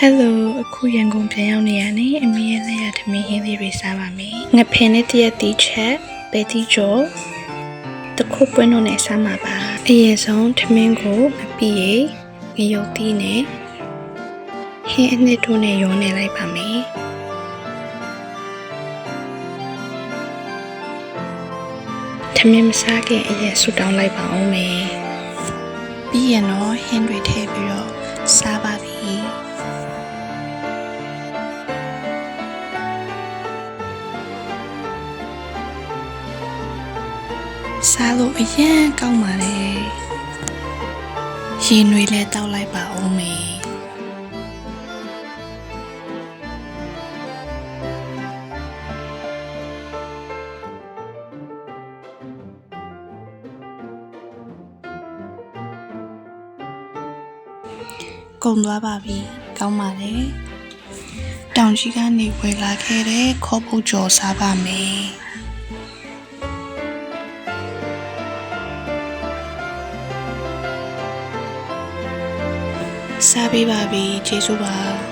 Hello အခုရန်ကုန်ပြန်ရောက်နေရနေအမေရဲ့လက်ရသမီးဟင်းလေးတွေစားပါမယ်ငဖင်နဲ့တရက်တီချက်ပဲတီကျော်တခုပွင့်တို့နဲ့စားမှာပါအရင်ဆုံးထမင်းကိုမပြီးရေငရုတ်သီးနဲ့ဟင်းအနှစ်တို့နဲ့ရောနေလိုက်ပါမယ်ထမင်းမစားခင်အရင်ဆူတောင်းလိုက်ပါအောင်မယ်ပြီးရင်တော့ဟင်းတွေထည့်ပြီးတော့စားပါပြီစားလို့အရင်ကောင်းပါလေရင်တွေလည်းတောက်လိုက်ပါဦးမယ်ကုန်သွားပါပြီကောင်းပါလေတောင်ကြီးကနေဝယ်လာခဲ့တဲ့ခေါ်ပုတ်ကြော်စားပါမယ်စားပေးပါပြီကျေးဇူးပါ